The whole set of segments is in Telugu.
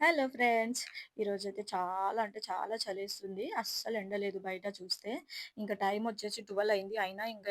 Hello friends. ఈరోజైతే చాలా అంటే చాలా చలేస్తుంది. అస్సలు ఎండ లేదు బయట చూస్తే. ఇంక టైమొచ్చేసి 12 అయింది. అయినా ఇంక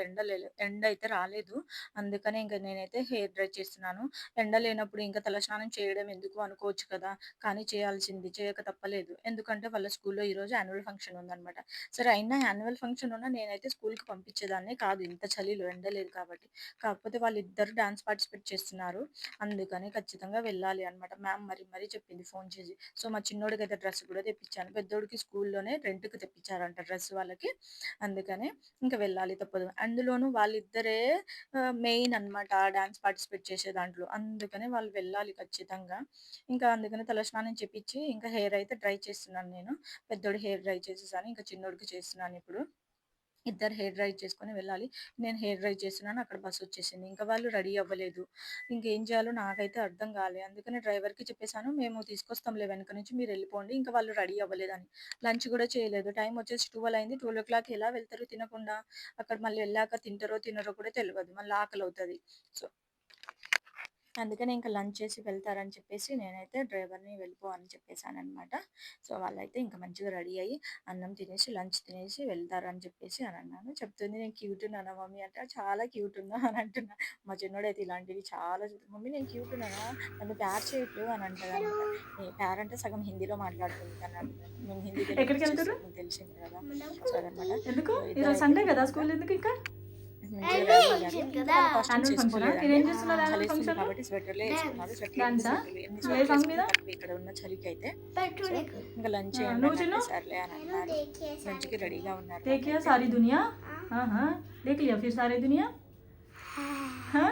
ఎండయితే రాలేదు. అందుకనే ఇంక నేనైతే హెయిర్ డ్రై చేస్తున్నాను. ఎండ లేనప్పుడు ఇంక తలస్నానం చేయడం ఎందుకు అనుకోవచ్చు కదా! కానీ చేయాల్సింది. చేయక తప్పలేదు. ఎందుకంటే వాళ్ళ స్కూల్‌లో ఈరోజు యాన్యువల్ ఫంక్షన్ ఉందనమాట. సరే అయినా యాన్యువల్ ఫంక్షన్ ఉన్నా నేనైతే స్కూల్‌కి పంపించేదాన్నే కాదు ఇంత చలిలో ఎండ లేదు కాబట్టి. కాకపోతే వాళ్ళిద్దరూ డాన్స్ పార్టిసిపేట్ చేస్తున్నారు. అందుకని ఖచ్చితంగా వెళ్ళాలి అనమాట. మ్యామ్ మరీ మరీ చెప్పింది ఫోను చేసి. సో, మా చిన్నోడికైతే డ్రెస్ కూడా తెప్పించాను. పెద్దోడికి స్కూల్లోనే రెంట్‌కి తెప్పించారంట డ్రెస్ వాళ్ళకి. అందుకని ఇంక వెళ్ళాలి తప్పదు. అందులోనూ వాళ్ళిద్దరే మెయిన్ అనమాట డాన్స్ పార్టిసిపేట్ చేసే దాంట్లో. అందుకని వాళ్ళు వెళ్ళాలి ఖచ్చితంగా. ఇంకా అందుకని తలస్నానం చేపిచ్చి, ఇంకా హెయిర్ అయితే డ్రై చేస్తున్నాను నేను. పెద్దోడి హెయిర్ డ్రై చేసేసాను. ఇంకా చిన్నోడికి చేస్తున్నానిప్పుడు. ఇద్దరు హెయిర్ డ్రై చేసుకొని వెళ్ళాలి. నేను హెయిర్ డ్రై చేస్తున్నాను. అక్కడ బసొచ్చేసింది. ఇంకా వాళ్ళు రెడీ అవ్వలేదు. ఇంకేం చేయాలో నాకైతే అర్థం కాలే. అందుకని డ్రైవర్‌కి చెప్పేసాను, "మేము తీసుకొస్తాంలే వెనక నుంచి మీరెళ్ళిపోండి." ఇంకా వాళ్ళు రెడీ అవ్వలేదని. లంచ్ కూడా చేయలేదు. టైమ్ వచ్చేసి 12 అయింది. 12:00 ఎలా వెళ్తారు తినకుండా? అక్కడ మళ్ళీ ఎళ్ళాక తింటారో, తినరో కూడా తెలవదు. మళ్ళీ ఆకలవుతది. సో అందుకనే ఇంక లంచ్ చేసి వెళ్తారని చెప్పేసి నేనైతే డ్రైవర్‌ని వెళ్ళిపో అని చెప్పేసాననమాట. సో, వాళ్ళైతే ఇంక మంచిగా రెడీ అయ్యి అన్నం తినేసి, లంచ్ తినేసి వెళ్తారని చెప్పేసి అనన్నాను. చెప్తుంది నేను క్యూట్ ఉన్నానా మమ్మీ అంటే, చాలా క్యూట్ ఉన్నా అని అంటున్నా. మా చిన్నోడైతే ఇలాంటివి చాలా మమ్మీ నేను క్యూట్ ఉన్నానా? నన్ను ప్యార్ చేయట్లేవు అని అంటదనమాట. ప్యార్ అంటే సగం హిందీలో మాట్లాడుతుంది తను. మేము హిందీ, తెలుగు మిక్స్ ఎక్కడికెళ్తుర్రు? చేస్తాం. మీకు తెలిసిందే కదా! సో, అదనమాట. ఎందుకు? సో, ఈరోజు ఇద్దరైతే సండే గదా! ఇంకా స్కూల్ ఎందుకింకా? మంచిగా రెడీ అయ్యారు. ఇంకా వాళ్ళు కాస్ట్యూమ్స్ యాన్యువల్ ఫంక్షనా? ఏసుకోలేదండి. మీరేం చేస్తున్నారు యాన్యువల్ చలేస్తుంది ఫంక్షన్‌లో? కాబట్టి స్వెటర్‌లే ఏసుకున్నారు. స్వెటర్‌ల మీద డాన్సా? స్వెటర్‌లు. ఎన్ని ఏ స్వెటర్‌లు సాంగ్ మీద? ఏసుకున్నా తక్కువే ఇక్కడ ఉన్న చలికైతే. సో, ఇంక లంచ్ ఆ! చేయండి నువ్వు అనంటే చిన్ను? సర్లే అని అన్నారు. లంచ్‌కి రెడీగా ఉన్నారు देख लिया వాళ్ళైతే. सारी दुनिया? हाँ, हाँ। देख लिया फिर सारी दुनिया? हाँ?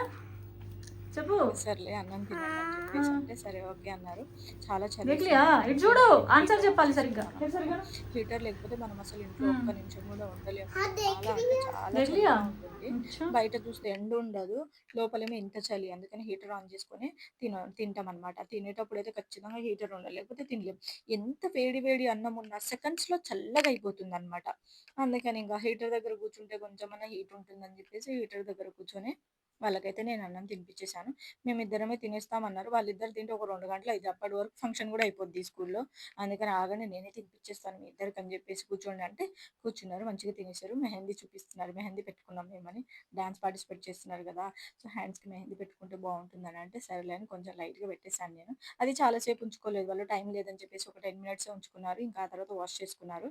చెప్పు. సర్లే అన్నం తినండి అని ఆ! చెప్పేసంటే, సరే ఓకే అన్నారు. చాలా देख लिया? చలేస్తుందని ఇటు చెప్పి చూడు. నేనైతే ఆన్సర్ హీటర్ ఆన్ చెప్పాలి సరిగ్గా. చేసుకున్నాను ఇటు అనమాట. సరిగ్గా. హీటర్ లేకపోతే మనం అసలు ఇంట్లో హ్మ్. ఒక్క నిమిషం కూడా ఉండలేము. చాలా అంటే చాలా देख लिया? చలిగా ఉంటుంది. अच्छा। బయట చూస్తే ఎండ ఉండదు. లోపలేమో ఇంత చలి. అందుకని హీటర్ ఆన్ చేసుకొని తింటామనమాట. తినేటప్పుడైతే ఖచ్చితంగా హీటర్ ఉండాలి. లేకపోతే తినలేం. ఎంత వేడి వేడి అన్నం ఉన్నా సెకండ్స్‌లో చల్లగా అయిపోతుందనమాట. అందుకని ఇంక హీటర్ దగ్గర కూర్చుంటే కొంచెమన్నా హీట్ ఉంటుందని చెప్పేసి హీటర్ దగ్గర కూర్చొని వాళ్ళకైతే నేను అన్నం తినిపించేసాను. మేమిద్దరమే తినేస్తామన్నారు. వాళ్ళిద్దరు తింటే ఒక 2 గంటలు అయిద్ది. అప్పటి వరకు ఫంక్షన్ గూడా అయిపోద్ది స్కూల్‌లో. అందుకని ఆగండి నేనే తినిపించేస్తాను మీ ఇద్దరికని జెప్పేసి కూర్చోండి అంటే కూర్చున్నారు. మంచిగా తినేసారు. మెహందీ చూపిస్తున్నారు. మెహందీ పెట్టుకున్నాం మేమని. డాన్స్ పార్టిసిపేట్ చేస్తున్నారు గదా! సో, హ్యాండ్స్‌కి మెహందీ పెట్టుకుంటే బావుంటుందని అంటే సరేలే అని కొంచెం లైట్‌గా పెట్టేసాను నేను. అది చాలా సేపు ఉంచుకోలేదు. వాళ్ళు టైం లేదని చెప్పేసి ఒక 10 మినిట్సే ఉంచుకున్నారు. ఇంకా ఆ తర్వాత వాష్ చేసుకున్నారు.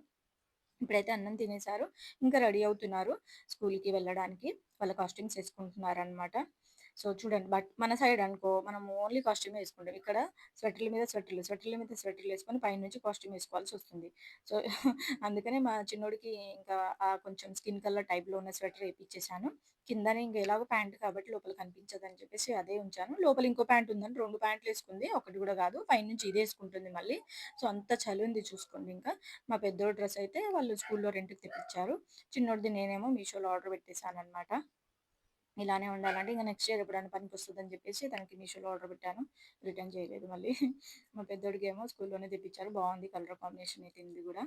ఇప్పుడైతే అన్నం తినేసారు. ఇంకా రెడీ అవుతున్నారు స్కూల్‌కి వెళ్ళడానికి. వాళ్ళ కాస్ట్యూమ్స్ ఏసుకుంటున్నారనమాట. సో, చూడండి మన సైడ్ అనుకో మనం ఓన్లీ కాస్ట్యూమే ఏసుకుంటాం. ఇక్కడ స్వెటర్‌ల మీద స్వెటర్‌లు, స్వెటర్‌ల మీద స్వెటర్‌లేసుకొని పైనుంచి కాస్ట్యూమ్ ఏసుకోవాల్సొస్తుంది. సో, అందుకనే మా చిన్నోడికి ఇంకా కొంచెం స్కిన్ కలర్ టైప్‌లో ఉన్న స్వెటర్ ఏపిచ్చేసాను. కిందనే ఇంక ఎలాగో ప్యాంట్ కాబట్టి లోపల కనిపించదని చెప్పేసి అదే ఉంచాను. లోపల ఇంకో ప్యాంట్ ఉందని 2 ప్యాంట్‌లేసుకుంది. ఒకటి గూడా గాదు. పైనుంచి ఇదేసుకుంటుంది మళ్ళీ. సో, అంత చలుంది చూసుకోండి ఇంకా. మా పెద్దోడి డ్రెస్ అయితే వాళ్ళు స్కూల్‌లో రెంట్‌కి తెప్పిచ్చారు. చిన్నోడిది నేనేమో మీషోలో ఆర్డర్ పెట్టేసాననమాట. ఇలానే ఉండాలంటే ఇంక నెక్స్ట్ ఇయర్ ఎప్పుడైనా పనికొస్తదని జెప్పేసి తనకి మీషోలో ఆర్డర్ పెట్టాను. రిటర్న్ చేయలేదు మళ్ళీ. మా పెద్దోడికేమో స్కూల్‌లోనే తెప్పిచ్చారు. బావుంది కలర్ కాంబినేషన్ అయితే ఇది గూడా.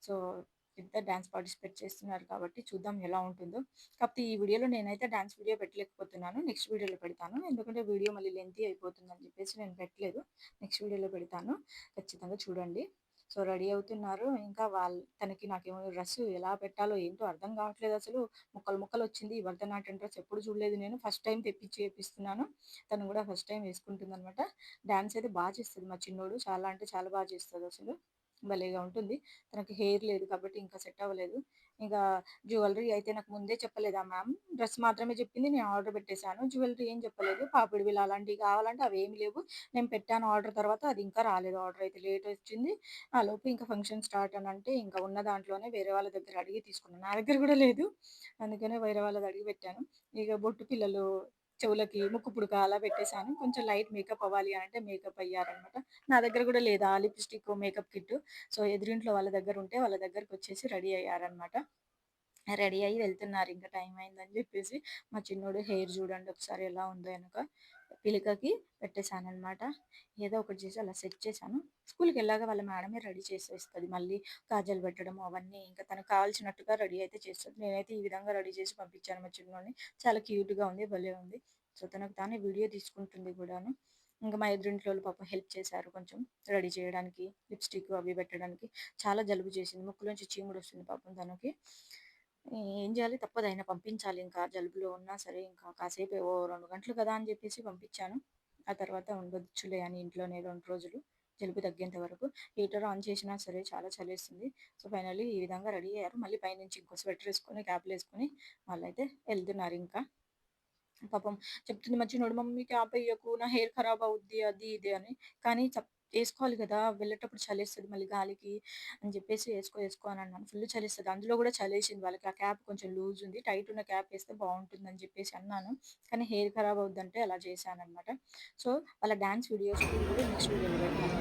సో, ఇద్దరు డాన్స్ పార్టిసిపేట్ చేస్తున్నారు కాబట్టి చూద్దాం ఎలా ఉంటుందో. కాపోతే ఈ వీడియోలో నేనైతే డాన్స్ వీడియో పెట్టలేకపోతున్నాను. నెక్స్ట్ వీడియోలో పెడతాను. ఎందుకంటే వీడియో మళ్ళీ లెంతీ అయిపోతుందని జెప్పేసి నేను పెట్టలేదు. నెక్స్ట్ వీడియోలో పెడతాను. ఖచ్చితంగా చూడండి. సో, రెడీ అవుతున్నారు. ఇంకా తనకి నాకేమో డ్రెస్ ఎలా పెట్టాలో ఏంటో అర్థం కావట్లేదసలు. ముక్కలు ముక్కలొచ్చింది. ఈ భరతనాట్యం డ్రెస్ ఎప్పుడు చూడలేదు నేను. ఫస్ట్ టైమ్ తెప్పించి ఏపిస్తున్నాను. తను గూడా ఫస్ట్ టైమ్ వేసుకుంటుందనమాట. డాన్స్ అయితే చేస్తది మా చిన్నోడు. చాలా అంటే చాలా చేస్తదసలు. భలేగా ఉంటుంది. తనకి హెయిర్ లేదు కాబట్టి ఇంకా సెట్ అవ్వలేదు. ఇంకా జ్యువెల్లరీ అయితే నాకు ముందే చెప్పలేదు ఆ మ్యామ్. డ్రెస్ మాత్రమే చెప్పింది. నేను ఆర్డర్ పెట్టేసాను. జ్యువెల్లరీ ఏం చెప్పలేదు. పాపిడి బిళ్ళ అలాంటివి కావాలంటే అవేమి లేవు. నేను పెట్టాను ఆర్డర్ తర్వాత అది ఇంకా రాలేదు. ఆర్డర్ అయితే లేట్ వచ్చింది. ఆలోపు ఇంకా ఫంక్షన్ స్టార్ట్ అనంటే ఇంకా ఉన్న దాంట్లోనే వేరే వాళ్ళ దగ్గర అడిగి తీసుకున్నాను. నా దగ్గర గూడా లేదు. అందుకనే వేరే వాళ్ళది అడిగి పెట్టాను. ఇక బొట్టు పిల్లలు, చెవులకి ముక్కు పుడక అలా పెట్టేసాను. కొంచెం లైట్ మేకప్ అవ్వాలి అంటే మేకప్ అయ్యారనమాట. నా దగ్గర గూడా లేదు ఆ లిప్‌స్టిక్, మేకప్ కిట్. సో, ఎదురింట్లో వాళ్ళ దగ్గర ఉంటే వాళ్ళ దగ్గరకొచ్చేసి రెడీ అయ్యారనమాట. రెడీ అయ్యి వెళ్తున్నారు. ఇంక టైం అయిందని జెప్పేసి. మా చిన్నోడు హెయిర్ జూడండి ఒకసారి ఎలా ఉందో ఎనక. పిలకకి పెట్టేసాననమాట. ఏదో ఒకటి చేసి అలా సెట్ చేశాను. స్కూలుకెళ్ళాక వాళ్ళ మేడమే రెడీ చేసేస్తది. మళ్ళీ కాజల్ పెట్టడం అవన్నీ ఇంకా తనకు కావాల్సినట్టుగా రెడీ అయితే చేస్తది. నేనైతే ఈ విధంగా రెడీ చేసి పంపించాను మా చిన్నోడిని. చాలా క్యూట్‌గా ఉంది. భలే ఉంది. సో, తనకు తానే వీడియో తీసుకుంటుంది గూడాను. ఇంక మా ఎదురింటోళ్ళు పాపం హెల్ప్ చేశారు కొంచెం రెడీ చేయడానికి, లిప్‌స్టిక్ అవి పెట్టడానికి. చాలా జలుబు చేసింది. ముక్కులోంచి చీముడొస్తుంది పాపం తనకి. ఏం చేయాలి తప్పదు అయినా పంపించాలి ఇంకా. జలుబులో ఉన్నా సరే ఇంకా కాసేపు ఓ 2 గంటలు కదా అని చెప్పేసి పంపించాను. ఆ తర్వాత ఉండొచ్చులే అని ఇంట్లోనే 2 రోజులు జలుబు తగ్గేంత వరకు. హీటర్ ఆన్ చేసినా సరే చాలా చలేస్తుంది. సో, ఫైనల్లీ ఈ విధంగా రెడీ అయ్యారు. మళ్ళీ పైనుంచి ఇంకో స్వెటరేసుకొని, క్యాపులేసుకొని వాళ్ళైతే ఎళ్తున్నారింకా. పాపం చెప్తుంది మా చిన్నోడు, "మమ్మీ క్యాప్ ఎయ్యకు నా హెయిర్ ఖరాబ్ అవుద్ది" అది ఇది అని. కానీ ఏసుకోవాలి గదా! వెళ్ళేటప్పుడు చలేస్తది మళ్ళీ గాలికి అని జెప్పేసి ఏసుకో ఏసుకో అని అన్నాను. ఫుల్ చలేస్తది. అందులో గూడా చలేసింది వాళ్ళకి. ఆ క్యాప్ కొంచెం లూజ్ ఉంది. టైట్ ఉన్న క్యాప్ ఏస్తే బావుంటుందని జెప్పేసి అన్నాను. కానీ హెయిర్ ఖరాబ్ అవుద్దంటే అలా చేశాననమాట. సో, వాళ్ళ డాన్స్ వీడియోస్ కూడా నెక్స్ట్ వీడియోలో పెడతాను.